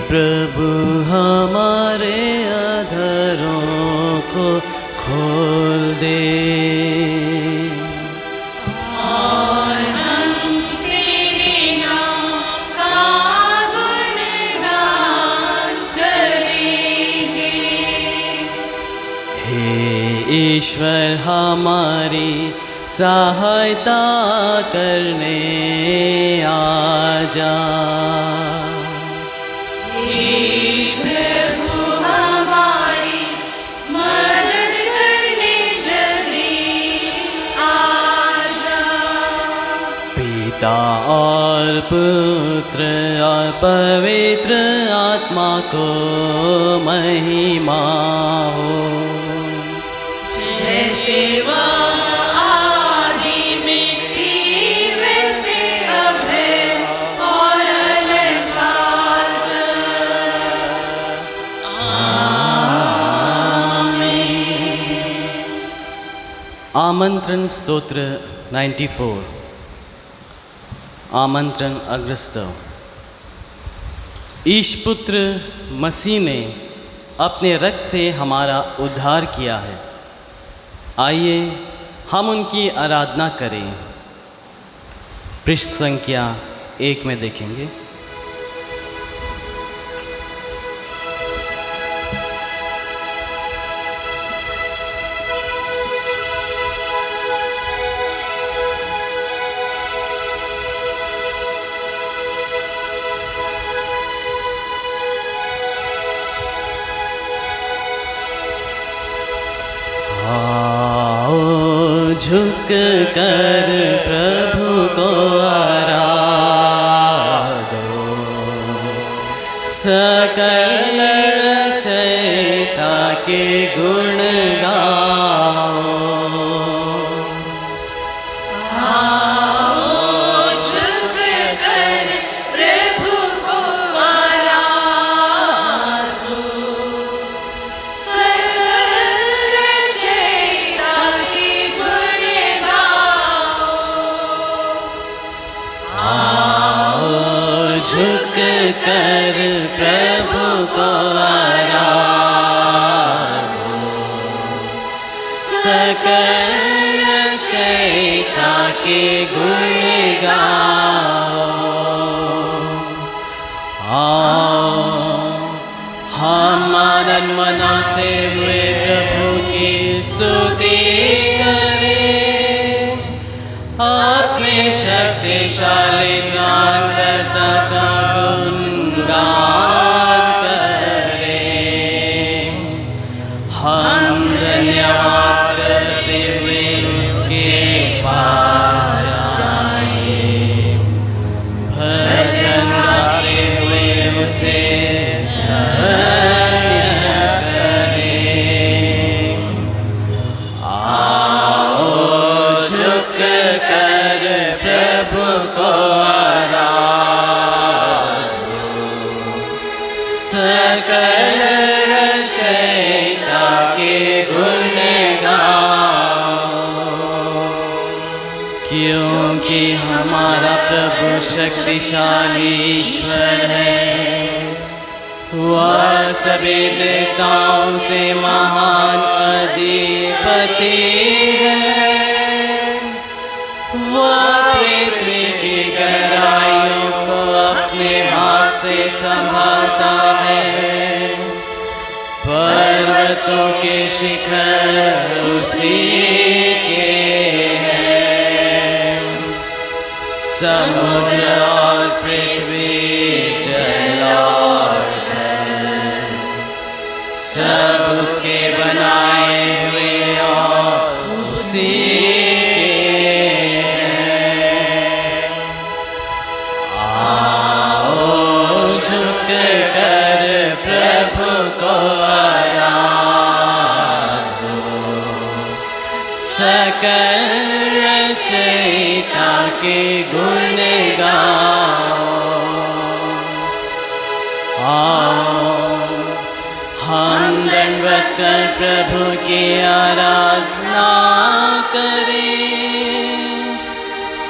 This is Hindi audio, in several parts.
प्रभु हमारे अधरों को खोल दे और हम तेरे नाम का गुणगान करेंगे। हे ईश्वर हमारी सहायता करने आजा। हे प्रभु हमारी मदद करने जल्दी आजा। पिता और पुत्र और पवित्र आत्मा को महिमा हो, जैसे आदि में थी वैसे अब है और अनंतकाल तक। आमीन। आमंत्रण स्तोत्र 94। आमंत्रण अग्रस्तव। ईशपुत्र मसीह ने अपने रक्त से हमारा उद्धार किया है। आइए हम उनकी आराधना करें। पृष्ठ संख्या 1 में देखेंगे। झुक कर प्रभु को आराधो, सकल रचयिता के गुण गाओ। झुक कर प्रभु को आराधो, सकल रचयिता के गुण गाओ। झुक कर प्रभु को आराधो, सकल रचयिता के गुण गाओ। आओ हम आनंद मनाते हुए प्रभु की स्तुति करें, अपने शक्तिशाली त्राणकर्ता का गुणगान करें। हम धन्यवाद करते हुए उसके पास जाएं, भजन गाते हुए उसे धन्य करें। आओ झुक कर प्रभु को आराधो, सकल रचयिता के गुण गाओ। क्योंकि हमारा प्रभु शक्तिशाली ईश्वर है, वह सभी देवताओं से महान अधिपति है। वह पृथ्वी की गहराइयों को अपने हाथ से संभालता है, पर्वतों के शिखर उसी के हैं। समुद्र और पृथ्वी, जल और थल, सब उसके बनाए हुए और उसी प्रभु को आराधो, सकल रचयिता के गुण गाओ। आओ हम दंडवत कर प्रभु की आराधना करें,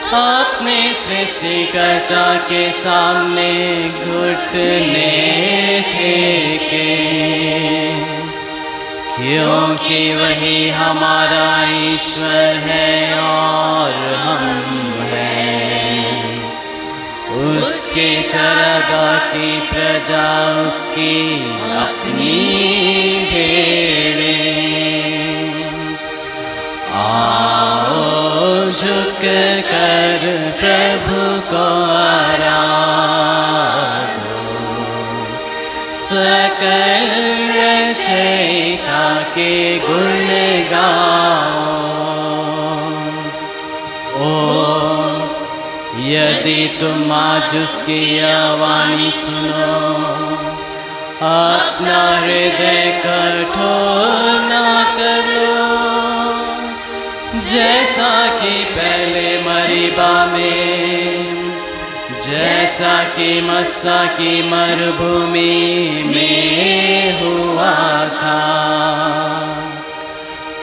अपने सृष्टिकर्ता के सामने घुटने टेके, क्योंकि वही हमारा ईश्वर है और हम हैं उसके चरागाह की प्रजा, उसकी अपनी भेड़ें। आओ झुक कर प्रभु को आराधो, सकल रचयिता के गुण गाओ। ओ यदि तुम आज उसकी आवाज़ सुनो, अपना हृदय कठोर ना कर लो, जैसा कि पहले मरीबा में, जैसा कि मस्सा की मरुभूमि में हुआ था।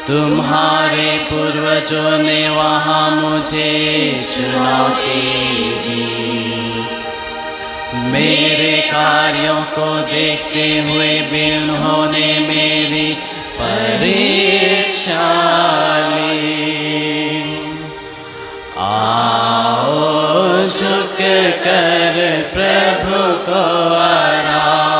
तुम्हारे पूर्वजों ने वहाँ मुझे चुनौती दी, मेरे कार्यों को देखते हुए भी उन्होंने मेरी परीक्षा ली। आओ झुक कर प्रभु को आराधो,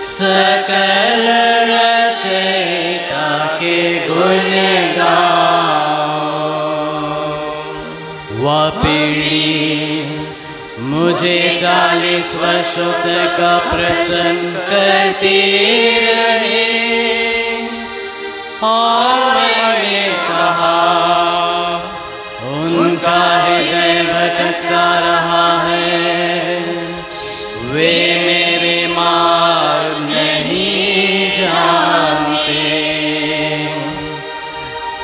सकल रचयिता के गुण गाओ। वह पीढ़ी मुझे 40 वर्षों तक प्रसन्न करती रही, और मैंने कहा उनका हृदय भटकता रहा है, वे मेरे मार्ग नहीं जानते।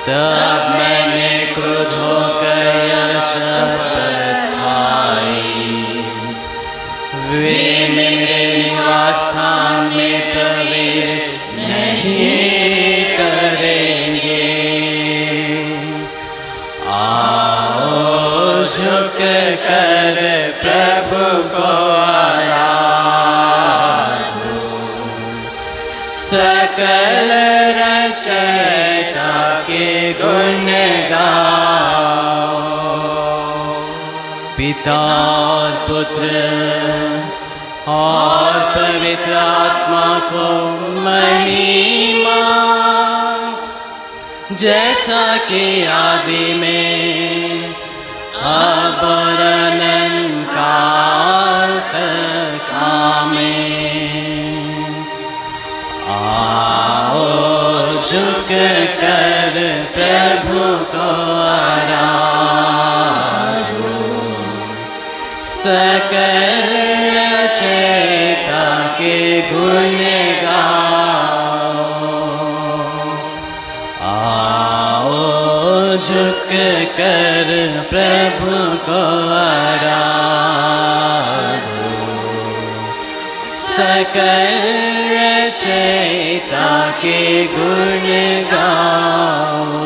तब मैंने क्रोध होकर शपथ खाई, वे मेरे निवास स्थान में प्रवेश नहीं करेंगे। आओ झुक कर प्रभु को आराधो, सकल रचयिता के गुण गाओ। पिता और पुत्र और पवित्र आत्मा को महिमा, जैसा कि आदि में अब और अनंत काल तक आमीन। आओ झुक कर प्रभु को आराधो, सकल रचयिता के गुण गाओ। आओ झुक कर प्रभु को आराधो, सकल रचयिता के गुण गाओ।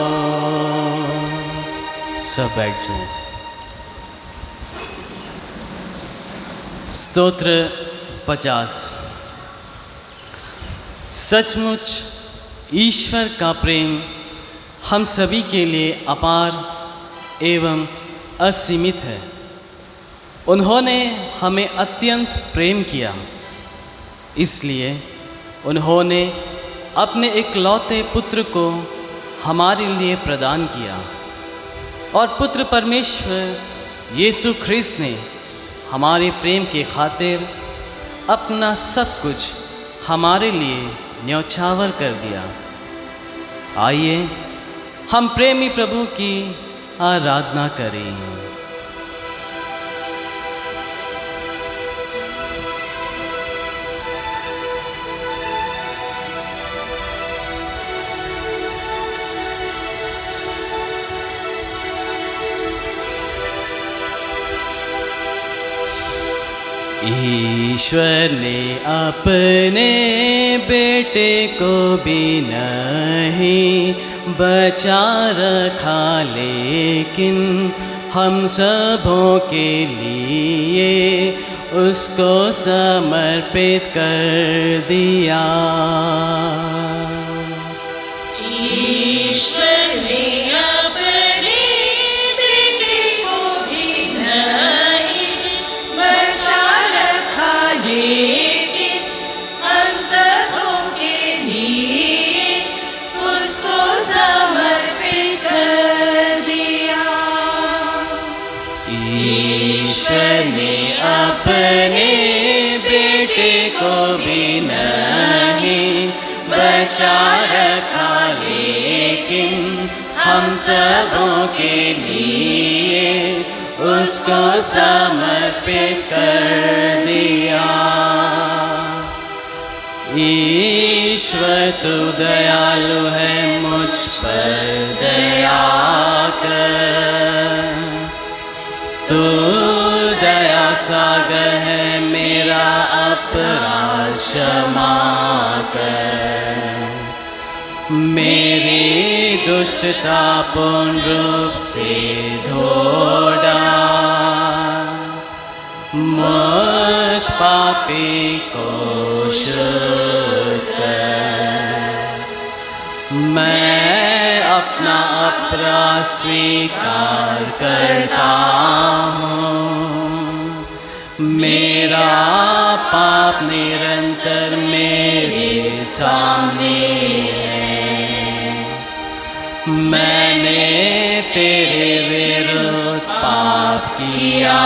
सब बैठ जाओ। स्तोत्र 50। सचमुच ईश्वर का प्रेम हम सभी के लिए अपार एवं असीमित है। उन्होंने हमें अत्यंत प्रेम किया, इसलिए उन्होंने अपने इकलौते पुत्र को हमारे लिए प्रदान किया, और पुत्र परमेश्वर यीशु ख्रिस्त ने हमारे प्रेम के खातिर अपना सब कुछ हमारे लिए न्यौछावर कर दिया। आइए हम प्रेमी प्रभु की आराधना करें। ईश्वर ने अपने बेटे को भी नहीं बचा रखा, लेकिन हम सबों के लिए उसको समर्पित कर दिया। ईश्वर ने अपने बेटे को भी नहीं बचा रखा, लेकिन हम सबों के लिए उसको समर्पित कर दिया। ईश्वर ने अपने बेटे को भी नहीं बचा रखा, लेकिन हम सबों के लिए उसको समर्पित कर दिया। ईश्वर तू दयालु है, मुझ पर दया कर। तू दया सागर है, मेरा अपराध क्षमा कर। मेरी दुष्टता पूर्ण रूप से धो डाल, मुझ पापी को शुद्ध कर। मैं अपना अपराध स्वीकार करता हूँ, मेरा पाप निरंतर मेरे सामने है। मैंने तेरे विरुद्ध पाप किया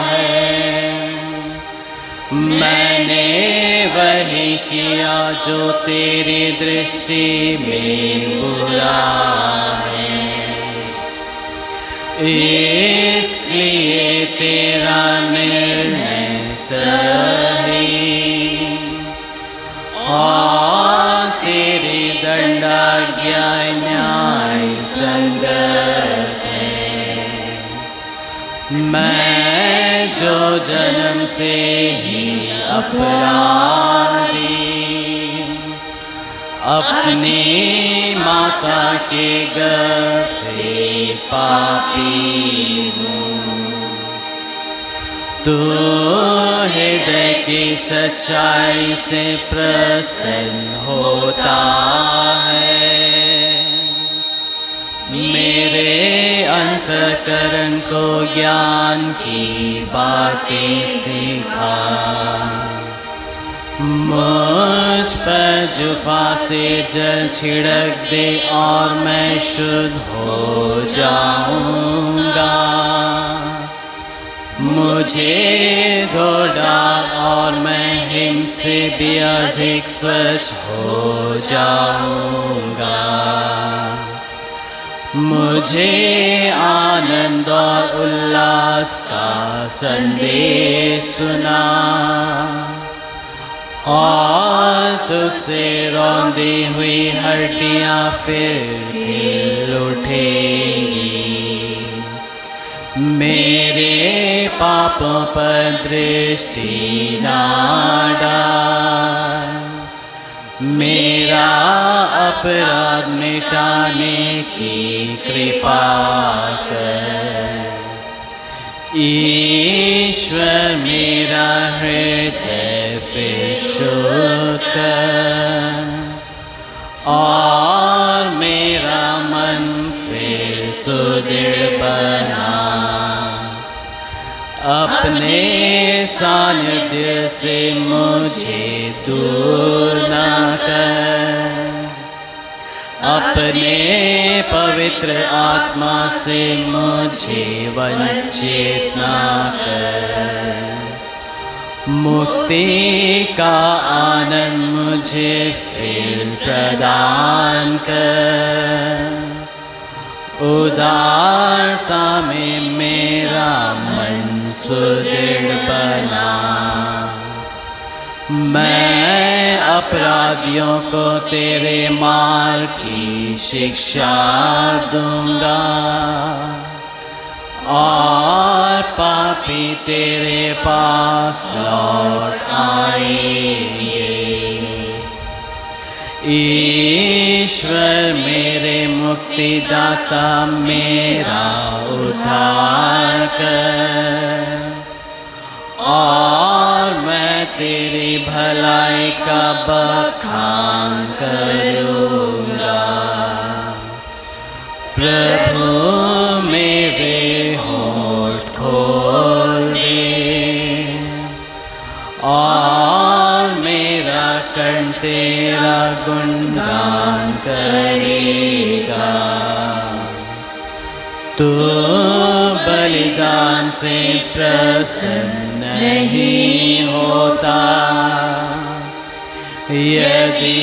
है, मैंने वही किया जो तेरी दृष्टि में बुरा है। इसलिए तेरा निर्णय सही और तेरी दंडाज्ञा न्याय संगत है। मैं जो जन्म से ही अपराधी, अपनी माता के गर्भ से पापी हूँ। तू हृदय की सच्चाई से प्रसन्न होता है, मेरे अंतःकरण को ज्ञान की बातें सिखा। मुझ पर जुफा से जल छिड़क दे और मैं शुद्ध हो जाऊंगा। मुझे धो डाल और मैं हिम से भी अधिक स्वच्छ हो जाऊंगा। मुझे आनंद और उल्लास का संदेश सुना और तुझसे रौंदी हुई हड्डियां फिर खिल उठेगी। मेरे पापों पर दृष्टि ना डाल, मेरा अपराध मिटाने की कृपा कर। ईश्वर मेरा हृदय फिर शुद्ध कर और मेरा मन फिर सुदृढ़ बना। अपने सानिध्य से मुझे दूर न कर, अपने पवित्र आत्मा से मुझे वंचित न कर। मुक्ति का आनंद मुझे फिर प्रदान कर। उदारता में मेरा मन सुदृढ़ बना। मैं अपराधियों को तेरे मार्ग की शिक्षा दूंगा और पापी तेरे पास लौट आएंगे। ईश्वर मेरे मुक्तिदाता मेरा उद्धार कर, और मैं तेरी भलाई का बखान करूँगा। प्रभु मेरे होठ खोल दे, और मेरा कंठ तेरा गुणगान करेगा। तू बलिदान से प्रसन्न नहीं होता, यदि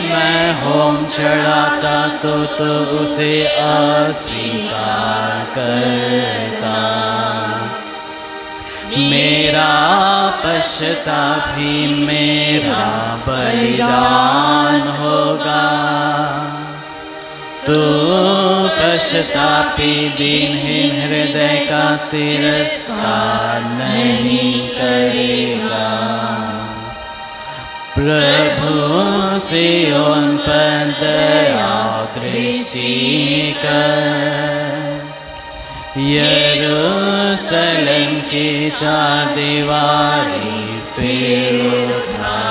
मैं होम चढ़ाता तो उसे अस्वीकार करता। मेरा पश्चाताप भी मेरा बलिदान होगा। तो पश्चातापी दीनहीन हृदय का तिरस्कार नहीं करेगा। प्रभु सिय्योन पर दया दृष्टि कर, यरूशलेम की चार दीवारी फिर उठा।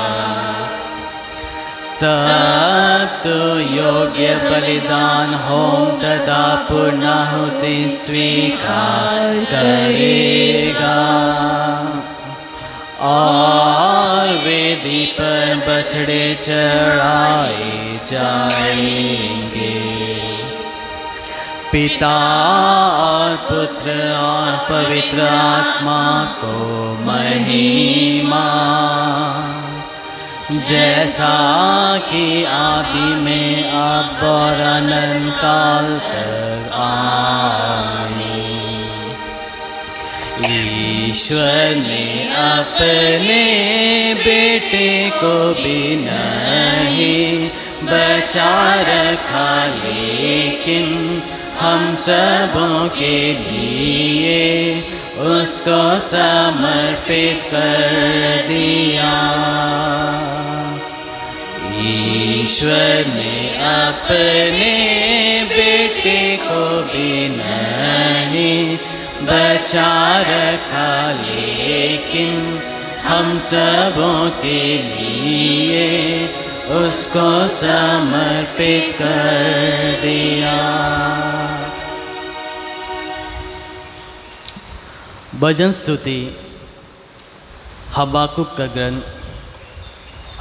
तब तो योग्य बलिदान होम तथा पूर्णाहुति स्वीकार करेगा, और वेदी पर बछड़े चढ़ाए जाएंगे। पिता और पुत्र और पवित्र आत्मा को महिमा, जैसा कि आदि में अब और अनंत काल तक आमीन। ईश्वर ने अपने बेटे को भी नहीं बचा रखा, लेकिन हम सबों के लिए उसको समर्पित कर दिया। ईश्वर ने अपने बेटे को भी नहीं बचा रखा, लेकिन हम सबों के लिए उसको समर्पित कर दिया। भजन स्तुति हबाकुक का ग्रंथ,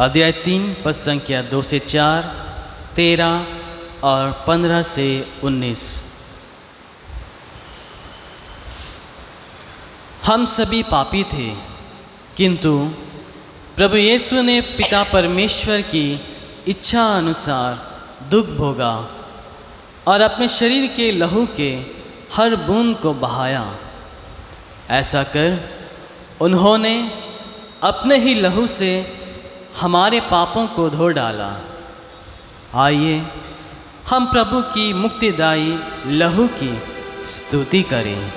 अध्याय 3 पद संख्या 2 से 4, 13 और 15 से 19। हम सभी पापी थे, किंतु प्रभु यीशु ने पिता परमेश्वर की इच्छा अनुसार दुख भोगा और अपने शरीर के लहू के हर बूंद को बहाया। ऐसा कर उन्होंने अपने ही लहू से हमारे पापों को धो डाला। आइए हम प्रभु की मुक्तिदायी लहू की स्तुति करें।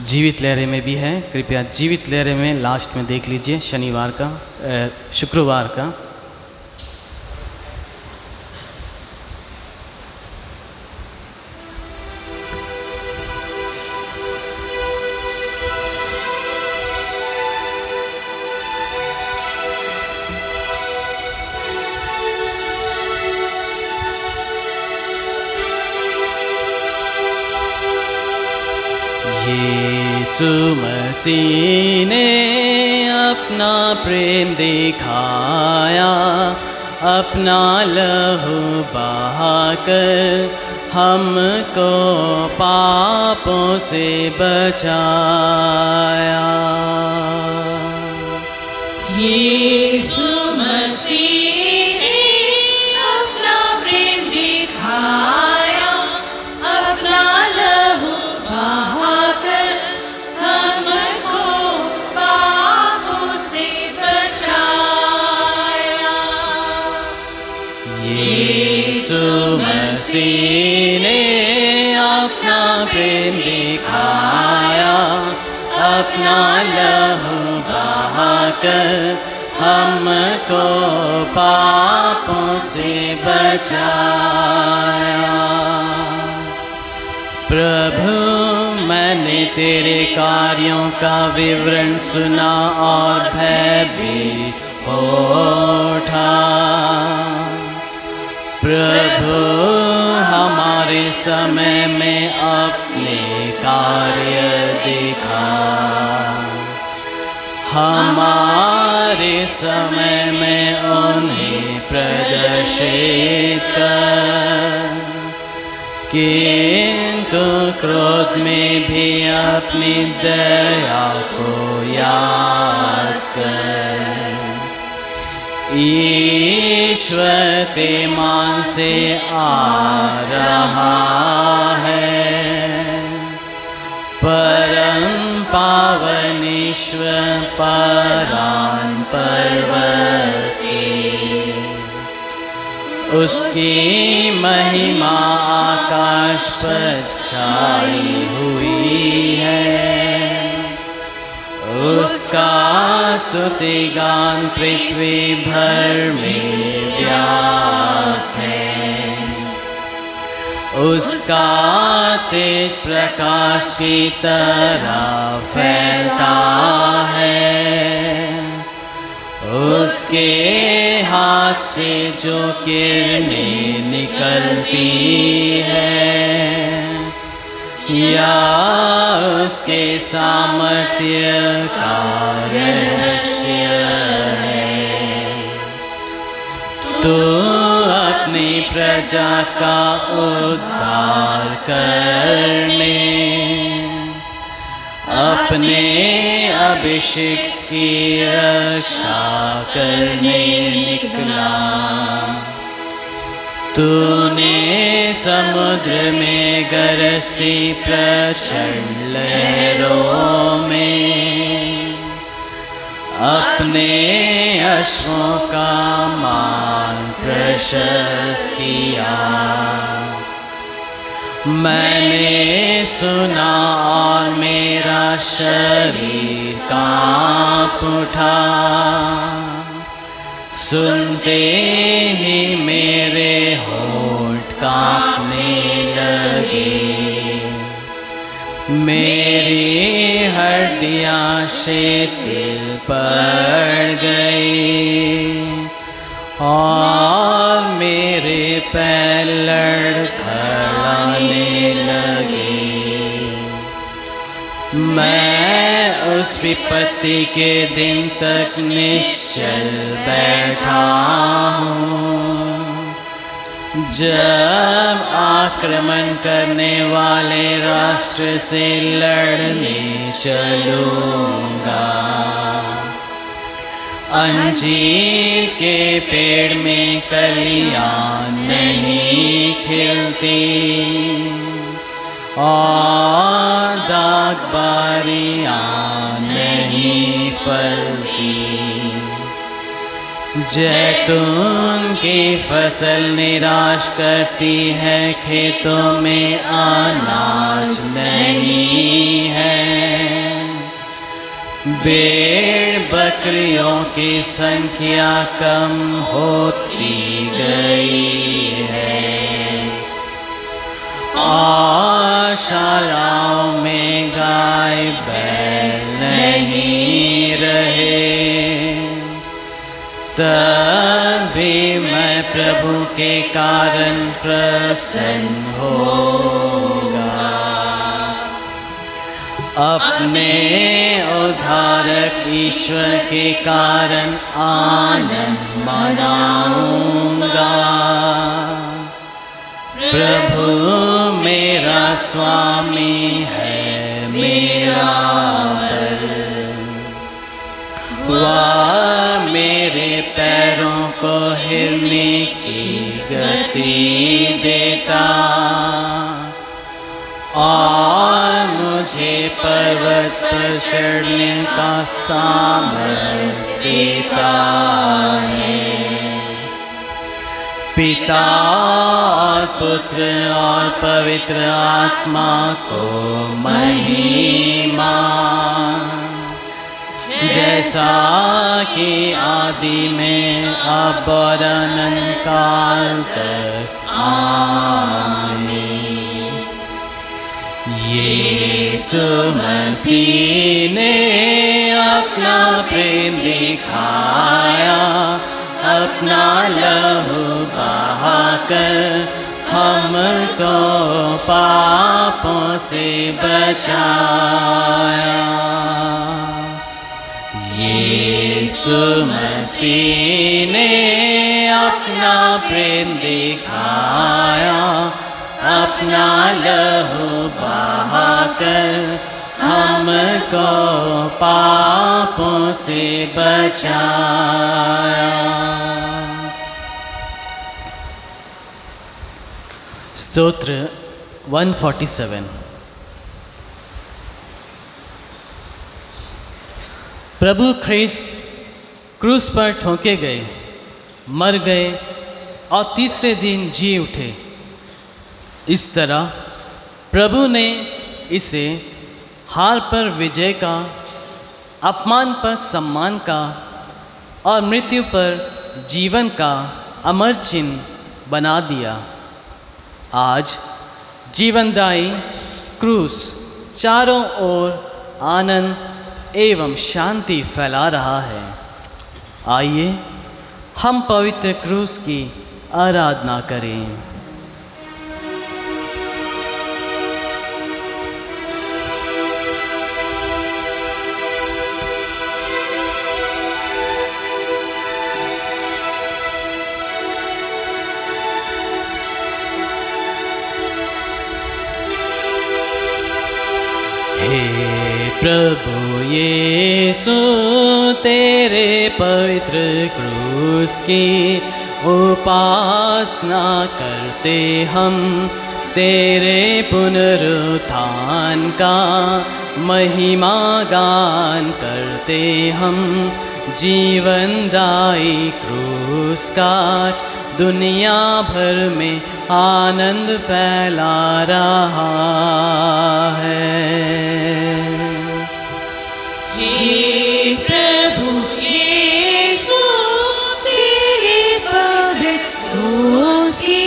जीवित लहरें में भी है, कृपया जीवित लहरें में लास्ट में देख लीजिए, शनिवार का शुक्रवार का। यीशु मसीह ने अपना प्रेम दिखाया, अपना लहू बहाकर हमको पापों से बचाया। यीशु मसीह ने अपना प्रेम दिखाया, अपना लहू बहाकर हमको पापों से बचाया। यीशु मसीह ने अपना प्रेम दिखाया, अपना लहू बहाकर हमको पापों से बचाया। प्रभु मैंने तेरे कार्यों का विवरण सुना और भयभीत हो उठा। प्रभु हमारे समय में अपने कार्य दिखा, हमारे समय में उन्हें प्रदर्शित कर, किंतु क्रोध में भी अपनी दया को याद कर। ईश्वर तेमान से आ रहा है, परम पावन ईश्वर परान पर्वत से। उसकी महिमा आकाश पर छाई हुई है, उसका स्तुति गान पृथ्वी भर में व्याप्त है। उसका तेज प्रकाश की तरह फैलता है, उसके हाथ से जो किरणें निकलती है, या उसके सामर्थ्य का रहस्य है। तो अपनी प्रजा का उद्धार करने अपने अभिषेक की रक्षा करने निकला। तूने समुद्र में गरजती प्रचंड लहरों में अपने अश्वों का मान प्रशस्त किया। मैंने सुना और मेरा शरीर कांप उठा, सुनते ही मेरे होंठ कांपने लगे, मेरी हड्डियां शिथिल पड़ गई और मेरे पैर लड़खड़ाने लगे। मैं उस विपत्ति के दिन तक निश्चल बैठा हूँ, जब आक्रमण करने वाले राष्ट्र से लड़ने चलूँगा। अंजीर के पेड़ में कलियां नहीं खिलती और दागबारियां नहीं फलती। जैतून की फसल निराश करती है, खेतों में अनाज नहीं है। भेड़ बकरियों की संख्या कम होती गई है और शालाओं में गाय बैल नहीं रहे। तब भी मैं प्रभु के कारण प्रसन्न होगा, अपने उद्धारक ईश्वर के कारण आनंद मनाऊंगा। प्रभु मेरा स्वामी है, मेरा बल, वह मेरे पैरों को हिलने की गति देता और मुझे पर्वत पर चढ़ने का सामर्थ्य देता है। पिता और पुत्र और पवित्र आत्मा को महिमा, जैसा कि आदि में अब और अनंत काल तक। आमीन। यीशु मसीह ने अपना प्रेम दिखाया, अपना लहू बहाकर हमको पापों से बचाया। यीशु मसीह ने अपना प्रेम दिखाया, अपना लहू बहाकर हमको पापों से बचाया। स्तोत्र 147। प्रभु ख्रिस्त क्रूस पर ठोके गए, मर गए और तीसरे दिन जी उठे। इस तरह प्रभु ने इसे हार पर विजय का, अपमान पर सम्मान का और मृत्यु पर जीवन का अमर चिन्ह बना दिया। आज जीवनदायी क्रूस चारों ओर आनंद एवं शांति फैला रहा है। आइए हम पवित्र क्रूस की आराधना करें। प्रभु यीशु तेरे पवित्र क्रूस की उपासना करते हम, तेरे पुनरुत्थान का महिमा गान करते हम। जीवनदायी क्रूस का दुनिया भर में आनंद फैला रहा है। हे प्रभु यीशु तेरे पवित्र क्रूस की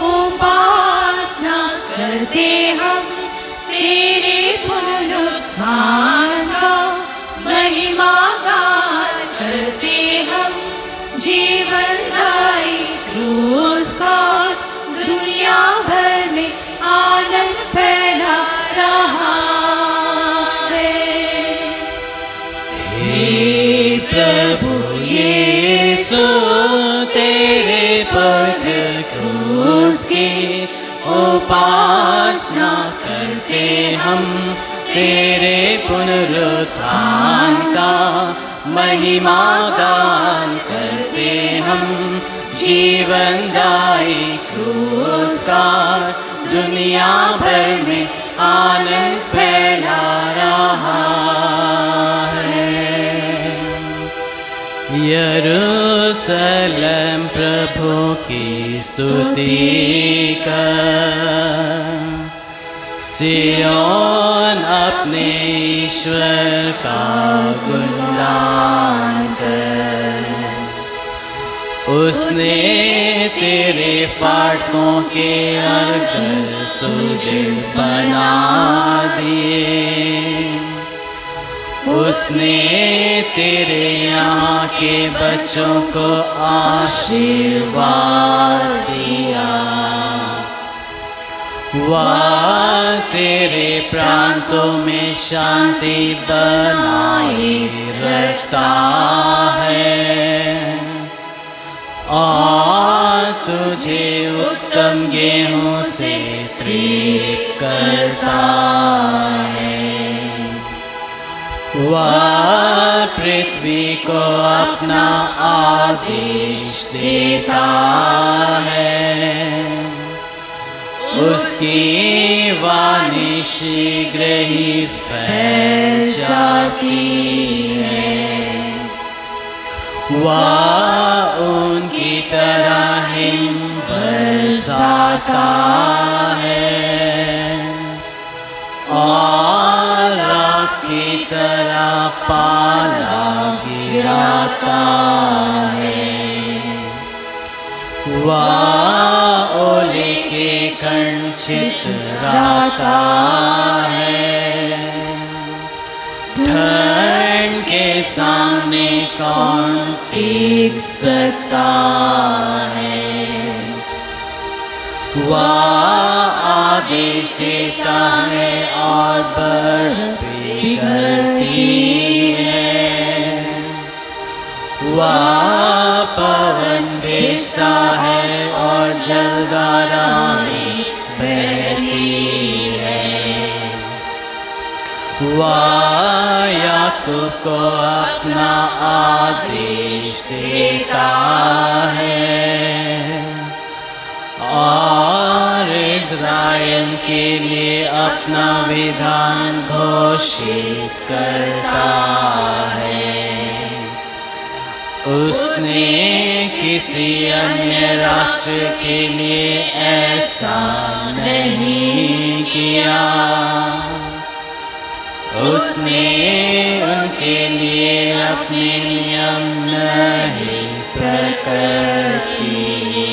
उपासना करते हम, तेरे पुनरुत्थान का महिमा गान करते हम। जीवनदायी क्रूस का दुनिया भर में आनंद फैला रहा है। प्रभु यीशु तेरे पवित्र क्रूस की उपासना करते हम, तेरे पुनरुत्थान का महिमा गान करते हम। जीवनदायी क्रूस का दुनिया भर में आनंद फैला रहा है। यरूशलेम प्रभु की स्तुति कर, सियोन अपने ईश्वर का गुणगान कर। उसने तेरे फाटकों के अर्गल सुदृढ़ बना दिए। उसने तेरे यहाँ के बच्चों को आशीर्वाद दिया। वह तेरे प्रांतों में शांति बनाए रखता है और तुझे उत्तम गेहूं से तृप्त करता है। वह पृथ्वी को अपना आदेश देता है। उसकी वाणी शीघ्र ही फैल जाती है। वह उनकी तरह हिम बरसाता है और राख की तरह पाला गिराता है। वह ओले के कण चितराता है, ठंड के सामने कौन टिक सकता है। वह आदेश देता है और बर्फ पिघलती है। वह पवन भेजता है और जलधाराएं बहती है। वह याकूब को अपना आदेश देता है और इज़राइल के लिए अपना विधान घोषित करता है। उसने किसी अन्य राष्ट्र के लिए ऐसा नहीं किया। उसने उनके लिए अपने नियम नहीं प्रकट किए।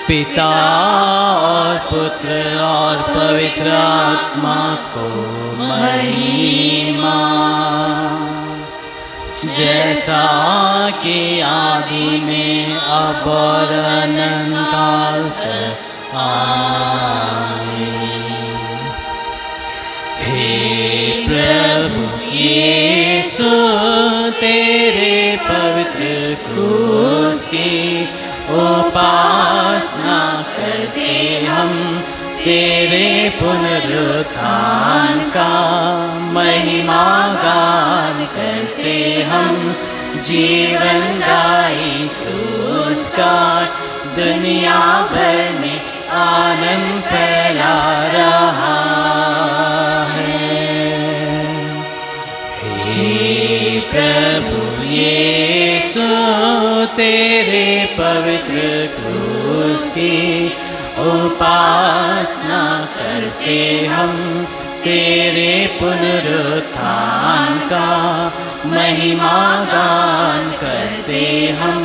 पिता और पुत्र और पवित्र आत्मा को महिमा, जैसा कि आदि में अब और अनंत तक आमीन। हे प्रभु यीशु, तेरे पवित्र क्रूस की उपासना करके हम तेरे पुनरुत्थान का महिमा गान करते। हम जीवनदायी क्रूस का दुनिया भर में आनंद फैला रहा है। हे प्रभु यीशु, तेरे पवित्र क्रूस की उपासना करके हम तेरे पुनरुत्थान का महिमा गान करते। हम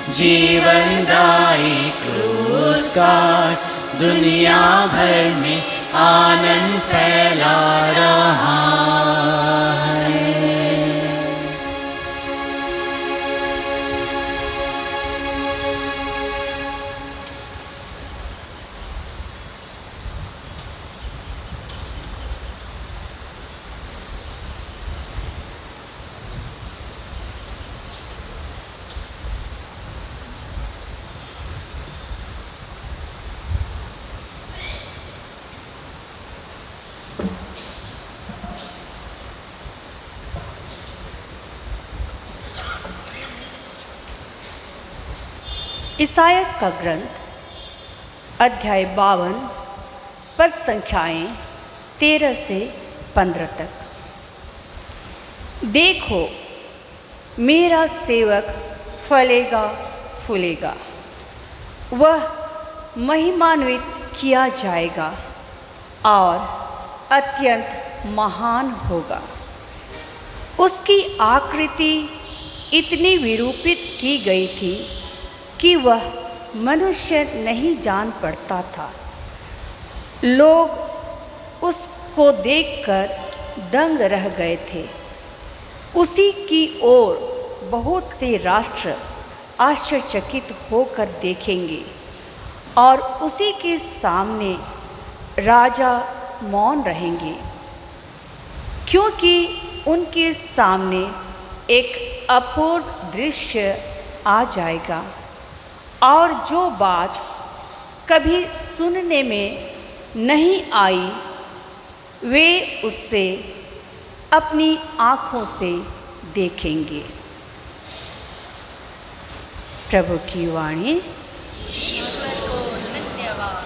जीवनदायी क्रूस का दुनिया भर में आनंद फैला रहा है। ईसायास का ग्रंथ अध्याय 52 पद संख्याएं 13 से 15 तक। देखो, मेरा सेवक फलेगा फूलेगा, वह महिमान्वित किया जाएगा और अत्यंत महान होगा। उसकी आकृति इतनी विरूपित की गई थी कि वह मनुष्य नहीं जान पड़ता था। लोग उसको देखकर दंग रह गए थे। उसी की ओर बहुत से राष्ट्र आश्चर्यचकित होकर देखेंगे और उसी के सामने राजा मौन रहेंगे, क्योंकि उनके सामने एक अपूर्व दृश्य आ जाएगा और जो बात कभी सुनने में नहीं आई वे उससे अपनी आँखों से देखेंगे। प्रभु की वाणी। ईश्वर को धन्यवाद।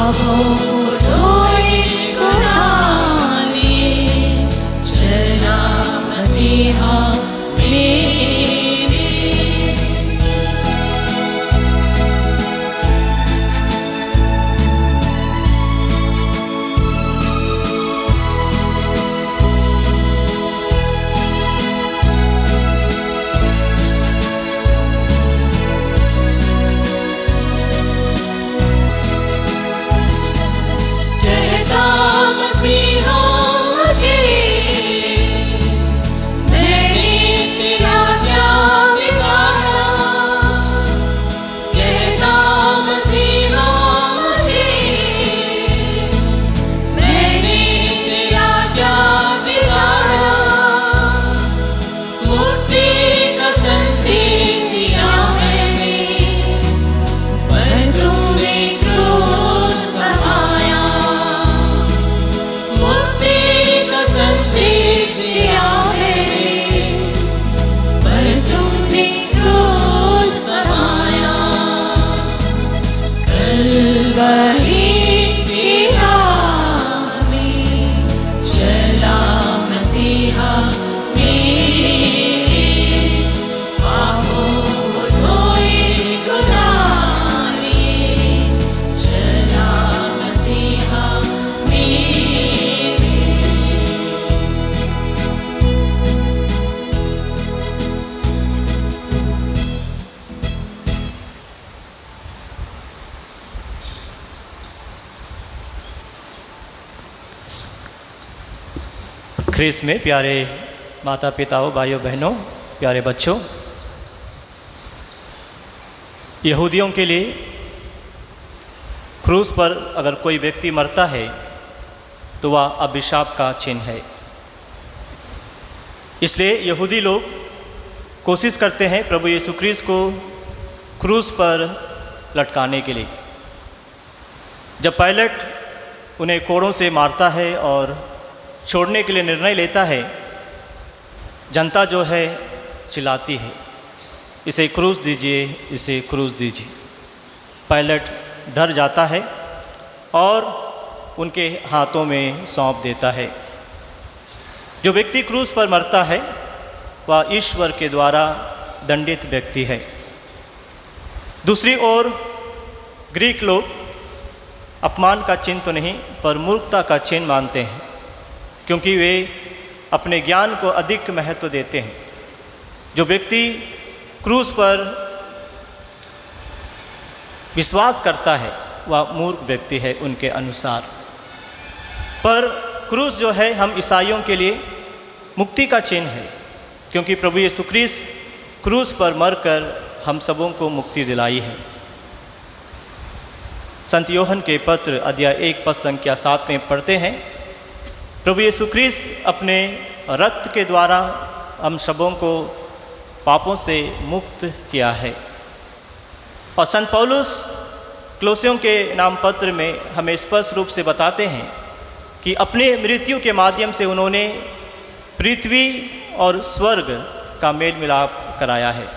पापों को धोए गुनाने चला मसीहा मेरे। ख्रीस्त में प्यारे माता पिताओं, भाइयों बहनों, प्यारे बच्चों, यहूदियों के लिए क्रूस पर अगर कोई व्यक्ति मरता है तो वह अभिशाप का चिन्ह है। इसलिए यहूदी लोग कोशिश करते हैं प्रभु यीशु ख्रीस्त को क्रूस पर लटकाने के लिए। जब पायलट उन्हें कोड़ों से मारता है और छोड़ने के लिए निर्णय लेता है, जनता जो है चिल्लाती है, इसे क्रूस दीजिए, इसे क्रूस दीजिए। पायलट डर जाता है और उनके हाथों में सौंप देता है। जो व्यक्ति क्रूस पर मरता है वह ईश्वर के द्वारा दंडित व्यक्ति है। दूसरी ओर ग्रीक लोग अपमान का चिन्ह तो नहीं पर मूर्खता का चिन्ह मानते हैं, क्योंकि वे अपने ज्ञान को अधिक महत्व देते हैं। जो व्यक्ति क्रूस पर विश्वास करता है वह मूर्ख व्यक्ति है उनके अनुसार। पर क्रूस जो है हम ईसाइयों के लिए मुक्ति का चिन्ह है, क्योंकि प्रभु यीशु ख्रीस्त क्रूस पर मरकर हम सबों को मुक्ति दिलाई है। संत योहन के पत्र अध्याय 1 पद संख्या 7 में पढ़ते हैं, प्रभु यीशु ख्रीस्त अपने रक्त के द्वारा हम सबों को पापों से मुक्त किया है। और संत पौलुस क्लोसियों के नाम पत्र में हमें स्पष्ट रूप से बताते हैं कि अपने मृत्यु के माध्यम से उन्होंने पृथ्वी और स्वर्ग का मेल मिलाप कराया है।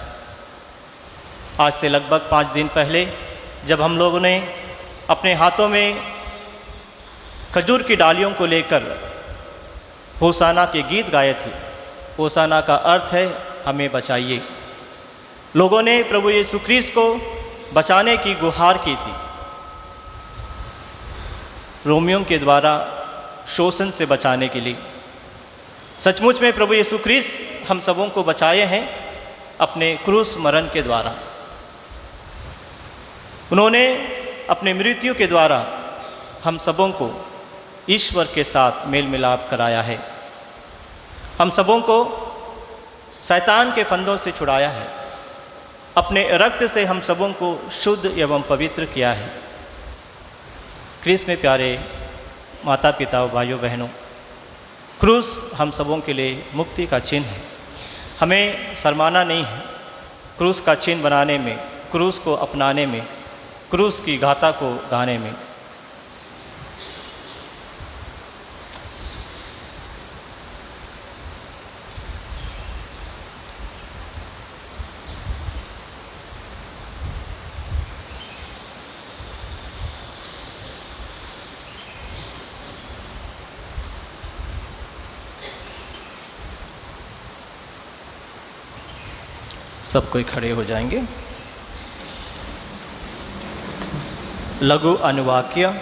आज से लगभग 5 दिन पहले जब हम लोगों ने अपने हाथों में खजूर की डालियों को लेकर होसाना के गीत गाए थे। होसाना का अर्थ है हमें बचाइए। लोगों ने प्रभु यीशु ख्रीस्त को बचाने की गुहार की थी, रोमियों के द्वारा शोषण से बचाने के लिए। सचमुच में प्रभु यीशु ख्रीस्त हम सबों को बचाए हैं अपने क्रूस मरण के द्वारा। उन्होंने अपने मृत्यु के द्वारा हम सबों को ईश्वर के साथ मेल मिलाप कराया है। हम सबों को शैतान के फंदों से छुड़ाया है। अपने रक्त से हम सबों को शुद्ध एवं पवित्र किया है। क्रूस में प्यारे माता पिता भाइयों बहनों, क्रूस हम सबों के लिए मुक्ति का चिन्ह है। हमें शर्माना नहीं है क्रूस का चिन्ह बनाने में, क्रूस को अपनाने में, क्रूस की गाथा को गाने में। सब कोई खड़े हो जाएंगे। लघु अनुवाक्य।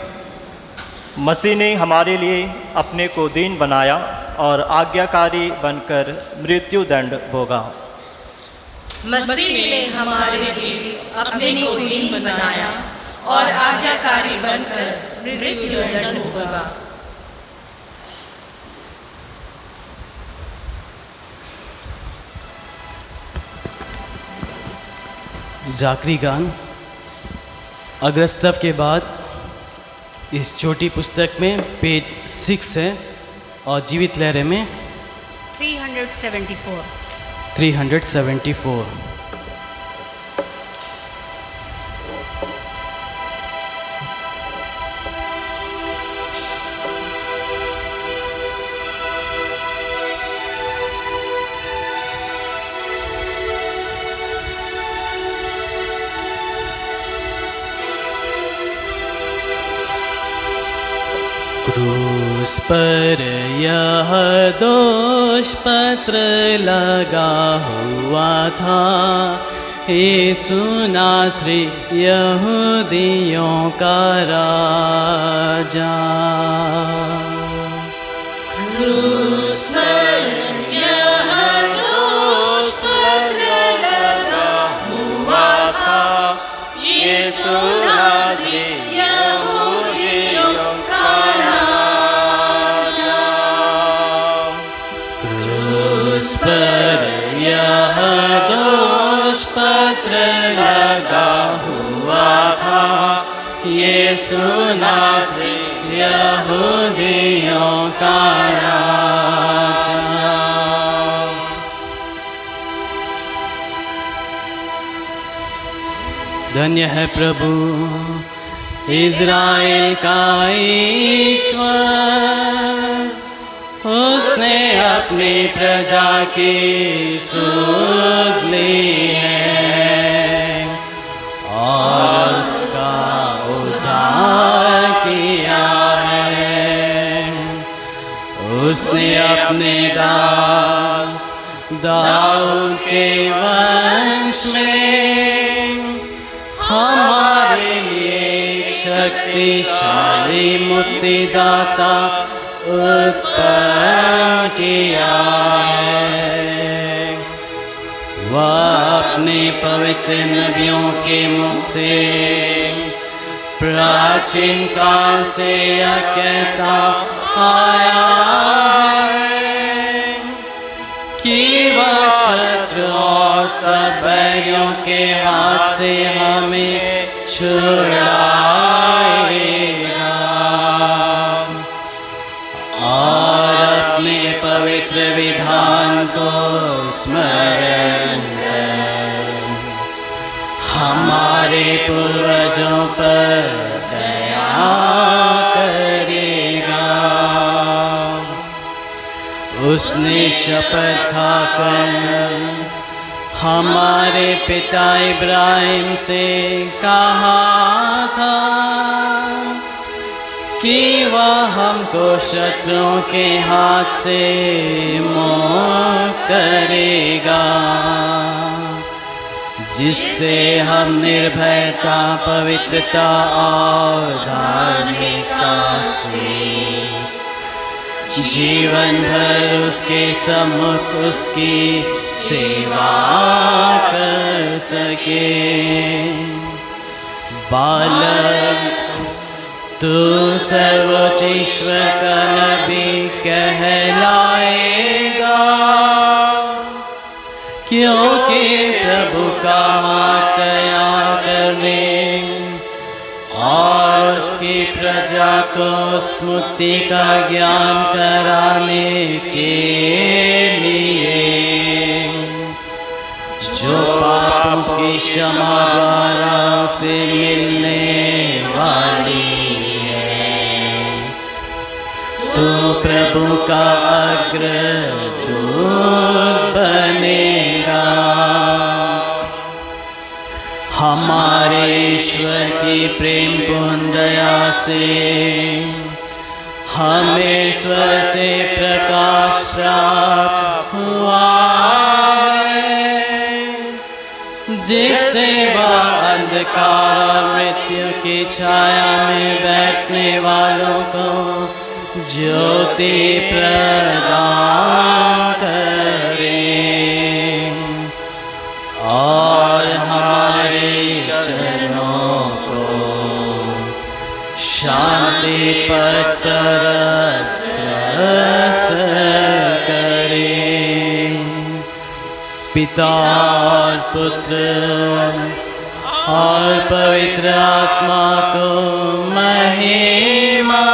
मसीह ने हमारे लिए अपने को दीन बनाया और आज्ञाकारी बनकर मृत्यु दंड भोगा। मसीह ने हमारे लिए अपने को दीन बनाया और आज्ञाकारी बनकर मृत्यु दंड भोगा। जाकरी गान अग्रस्तव के बाद इस छोटी पुस्तक में पेज 6 है और जीवित लहरें में 374। क्रूस पर यह दोष पत्र लगा हुआ था, यीशु नासरी यहूदियों का राजा। क्रूस पर यह दोष पत्र लगा हुआ था, यीशु नासरी यहूदियों का राजा। क्रूस पर यह दोष पत्र लगा हुआ था, यीशु नासरी यहूदियों का राजा। धन्य है प्रभु इज़राइल का ईश्वर, उसने अपनी प्रजा की सुध ली है और उसका उद्धार किया है। उसने अपने दास दाऊद के वंश में हमारे लिए शक्तिशाली मुक्तिदाता उत्पन्न किया है। वह अपने पवित्र नबियों के मुख से प्राचीन काल से यह कहता आया है कि वह शत्रु और सब बैरियों के हाथ से हमें छुड़ाएगा और अपने पवित्र विधान को स्मरण कर हमारे पूर्वजों पर दया करेगा। उसने शपथ खाकर हमारे पिता इब्राहिम से कहा था कि वह हमको शत्रुओं के हाथ से मुक्त करेगा, जिससे हम निर्भयता, पवित्रता और धार्मिकता से जीवन भर उसके सम्मुख उसकी सेवा कर सके। बालक, तू सर्वोच्च ईश्वर का नबी कहलाएगा, क्योंकि प्रभु का मार्ग तैयार करने और उसकी प्रजा को उस मुक्ति का ज्ञान कराने के लिए जो पापों की क्षमा द्वारा उसे मिलने वाली है। तो प्रभु का अग्रदूत बनेगा। हमारे ईश्वर की प्रेम पूर्ण दया से हमें स्वर से प्रकाश प्राप्त हुआ है जिससे वह अंधकार मृत्यु की छाया में बैठने वालों को ज्योति प्रदान करे और हमारे चरणों को शांति पथ पर अग्रसर करे। पिता और पुत्र और पवित्र आत्मा को महिमा,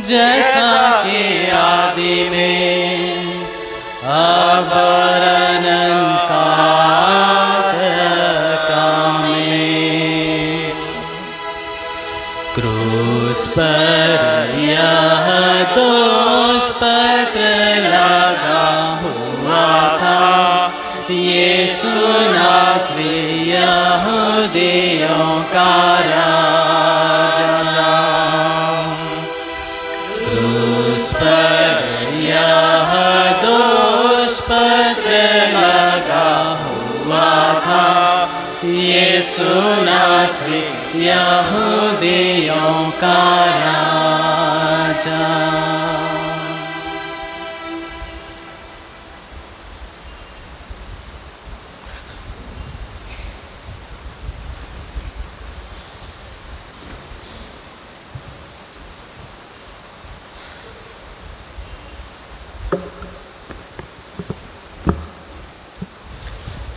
जैसा कि आदि में अब और अनंत काल में। क्रूस पर यह दोष पत्र लगा हुआ था, यीशु नासरी यहूदियों का राजा। क्रूस पर यह दोष पत्र लगा हुआ था, यीशु नासरी यहूदियों का राजा।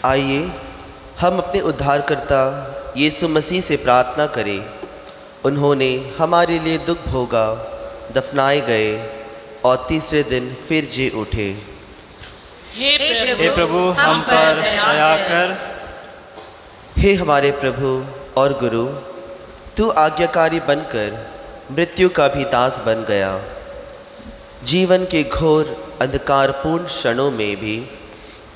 आइए हम अपने उद्धारकर्ता यीशु मसीह से प्रार्थना करें। उन्होंने हमारे लिए दुख भोगा, दफनाए गए और तीसरे दिन फिर जी उठे। हे प्रभु हम पर दया कर। हे हमारे प्रभु और गुरु, तू आज्ञाकारी बनकर मृत्यु का भी दास बन गया। जीवन के घोर अंधकारपूर्ण क्षणों में भी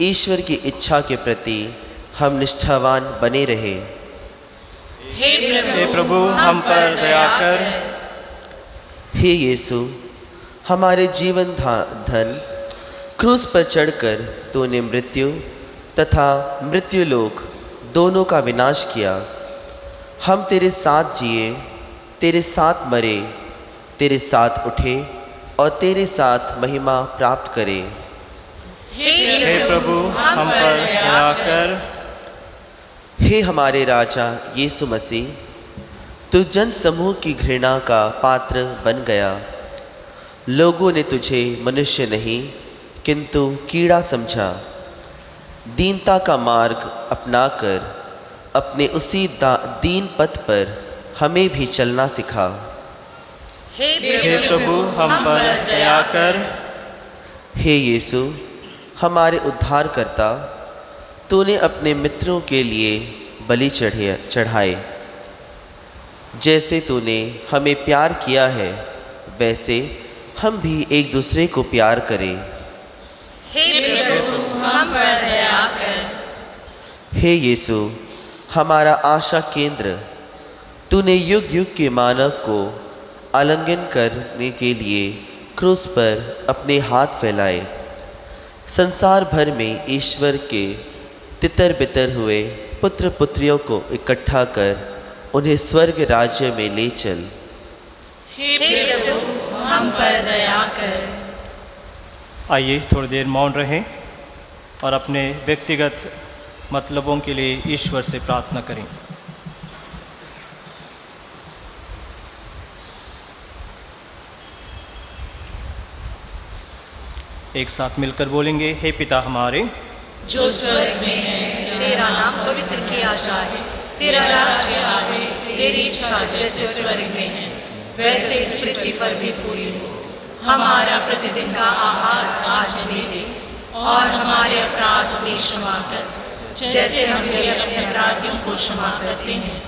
ईश्वर की इच्छा के प्रति हम निष्ठावान बने रहे। हे प्रभु हम पर दया कर। हे यीशु, हमारे जीवन धन क्रूस पर चढ़कर तूने मृत्यु तथा मृत्युलोक दोनों का विनाश किया। हम तेरे साथ जिए, तेरे साथ मरे, तेरे साथ उठे और तेरे साथ महिमा प्राप्त करें। हे प्रभु हम पर दया कर। हे हमारे राजा यीशु मसीह, तू जन समूह की घृणा का पात्र बन गया। लोगों ने तुझे मनुष्य नहीं किंतु कीड़ा समझा। दीनता का मार्ग अपनाकर अपने उसी दीन पथ पर हमें भी चलना सिखा। हे प्रभु हम पर दया कर। हे यीशु, हमारे उद्धारकर्ता, तूने अपने मित्रों के लिए बलि चढ़ाए। जैसे तूने हमें प्यार किया है, वैसे हम भी एक दूसरे को प्यार करें। हे प्रभु हम पर दया कर। हे यीशु, हमारा आशा केंद्र, तूने युग युग के मानव को आलिंगन करने के लिए क्रूस पर अपने हाथ फैलाए। संसार भर में ईश्वर के तितर बितर हुए पुत्र पुत्रियों को इकट्ठा कर उन्हें स्वर्ग राज्य में ले चल। हे प्रभु हम पर दया कर। आइए थोड़ी देर मौन रहें और अपने व्यक्तिगत मतलबों के लिए ईश्वर से प्रार्थना करें। एक साथ मिलकर बोलेंगे। हे पिता हमारे जो स्वर्ग में है, तेरा नाम पवित्र किया जाए, तेरा राज्य आए, तेरी इच्छा जैसे स्वर्ग में है वैसे इस पृथ्वी पर भी पूरी हो। हमारा प्रतिदिन का आहार आज हमें दे और हमारे अपराध हमें क्षमा कर, जैसे हम भी अपने अपराधियों को क्षमा करते हैं,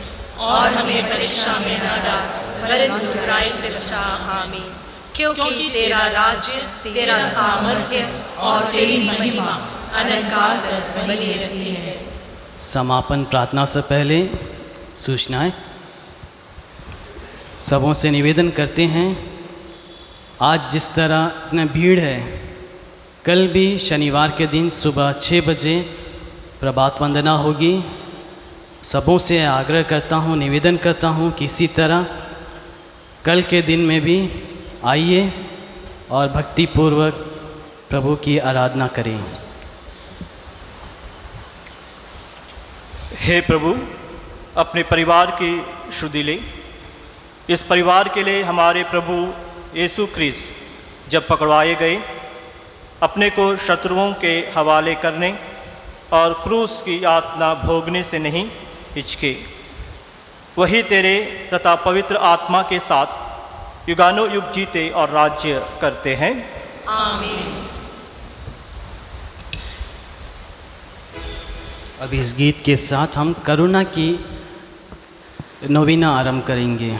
और हमें परीक्षा में न डाल परंतु बुराई से बचा। आमीन। क्योंकि तेरा राज्य, तेरा सामर्थ्य और तेरी महिमा अनंत काल तक बनी रहती है। समापन प्रार्थना से पहले सूचनाएं। सबों से निवेदन करते हैं, आज जिस तरह इतना भीड़ है, कल भी शनिवार के दिन सुबह 6 बजे प्रभात वंदना होगी। सबों से आग्रह करता हूँ, निवेदन करता हूँ कि इसी तरह कल के दिन में भी आइए और भक्तिपूर्वक प्रभु की आराधना करें। हे प्रभु, अपने परिवार की शुद्धि ले। इस परिवार के लिए हमारे प्रभु यीशु ख्रीस्त जब पकड़वाए गए, अपने को शत्रुओं के हवाले करने और क्रूस की यातना भोगने से नहीं हिचके। वही तेरे तथा पवित्र आत्मा के साथ युगानुयुग जीते और राज्य करते हैं। आमीन। अब इस गीत के साथ हम करुणा की नवीना आरंभ करेंगे।